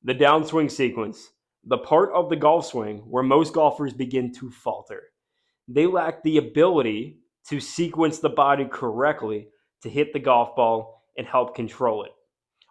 The downswing sequence, the part of the golf swing where most golfers begin to falter. They lack the ability to sequence the body correctly to hit the golf ball and help control it.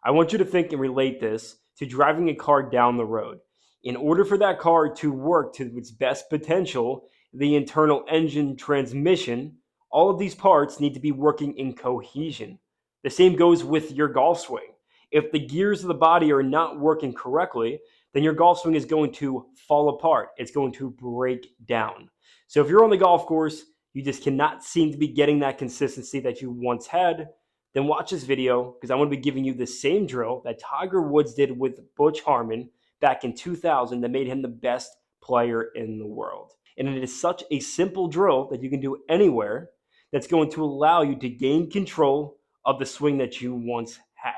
I want you to think and relate this to driving a car down the road. In order for that car to work to its best potential, the internal engine, transmission, all of these parts need to be working in cohesion. The same goes with your golf swing. If the gears of the body are not working correctly, then your golf swing is going to fall apart. It's going to break down. So if you're on the golf course, you just cannot seem to be getting that consistency that you once had, then watch this video because I'm going to be giving you the same drill that Tiger Woods did with Butch Harmon back in 2000 that made him the best player in the world. And it is such a simple drill that you can do anywhere that's going to allow you to gain control of the swing that you once had.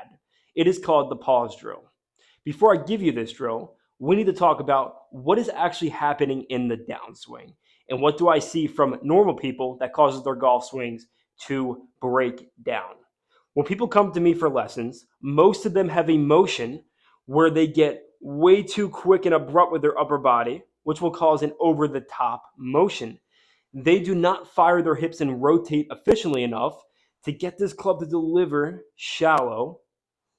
It is called the pause drill. Before I give you this drill, we need to talk about what is actually happening in the downswing and what do I see from normal people that causes their golf swings to break down. When people come to me for lessons, most of them have a motion where they get way too quick and abrupt with their upper body, which will cause an over-the-top motion. They do not fire their hips and rotate efficiently enough to get this club to deliver shallow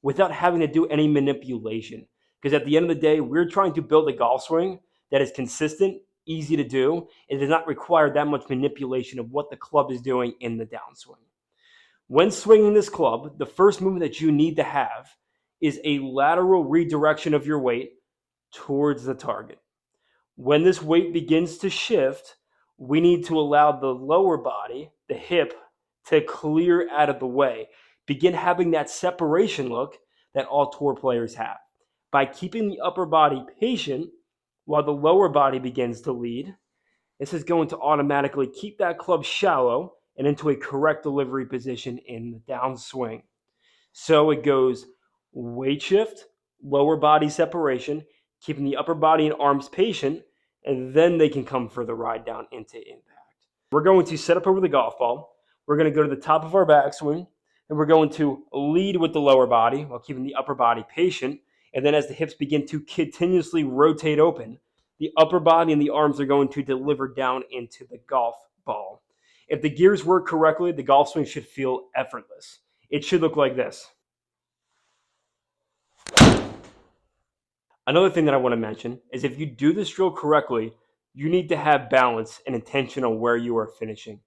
without having to do any manipulation. Because at the end of the day, we're trying to build a golf swing that is consistent, easy to do, and does not require that much manipulation of what the club is doing in the downswing. When swinging this club, the first movement that you need to have is a lateral redirection of your weight towards the target. When this weight begins to shift, we need to allow the lower body, the hip, to clear out of the way. Begin having that separation look that all tour players have. By keeping the upper body patient while the lower body begins to lead, this is going to automatically keep that club shallow and into a correct delivery position in the downswing. So it goes weight shift, lower body separation, keeping the upper body and arms patient, and then they can come for the ride down into impact. We're going to set up over the golf ball. We're going to go to the top of our backswing, and we're going to lead with the lower body while keeping the upper body patient. And then as the hips begin to continuously rotate open, the upper body and the arms are going to deliver down into the golf ball. If the gears work correctly, the golf swing should feel effortless. It should look like this. Another thing that I want to mention is if you do this drill correctly, you need to have balance and intention on where you are finishing.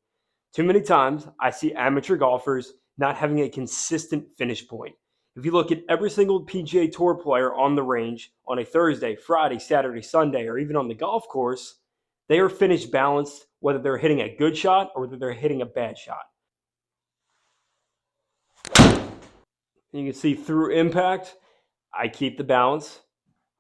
Too many times, I see amateur golfers not having a consistent finish point. If you look at every single PGA Tour player on the range on a Thursday, Friday, Saturday, Sunday, or even on the golf course, they are finish balanced whether they're hitting a good shot or whether they're hitting a bad shot. You can see through impact, I keep the balance.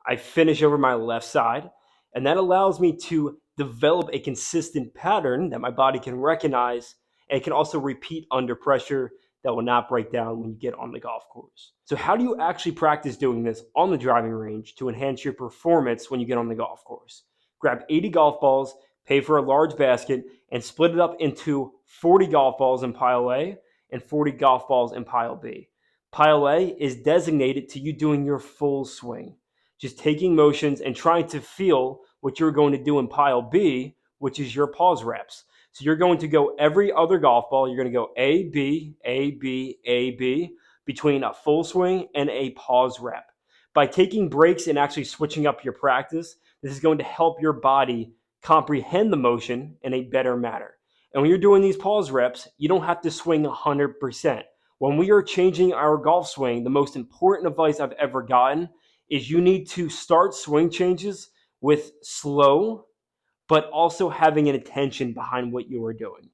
I finish over my left side, and that allows me to develop a consistent pattern that my body can recognize and can also repeat under pressure that will not break down when you get on the golf course. So how do you actually practice doing this on the driving range to enhance your performance when you get on the golf course? Grab 80 golf balls, pay for a large basket, and split it up into 40 golf balls in pile A and 40 golf balls in pile B. Pile A is designated to you doing your full swing, just taking motions and trying to feel what you're going to do in pile B, which is your pause reps. So you're going to go every other golf ball. You're going to go A, B, A, B, A, B between a full swing and a pause rep. By taking breaks and actually switching up your practice, this is going to help your body comprehend the motion in a better manner. And when you're doing these pause reps, you don't have to swing 100%. When we are changing our golf swing, the most important advice I've ever gotten is you need to start swing changes with slow, but also having an intention behind what you are doing.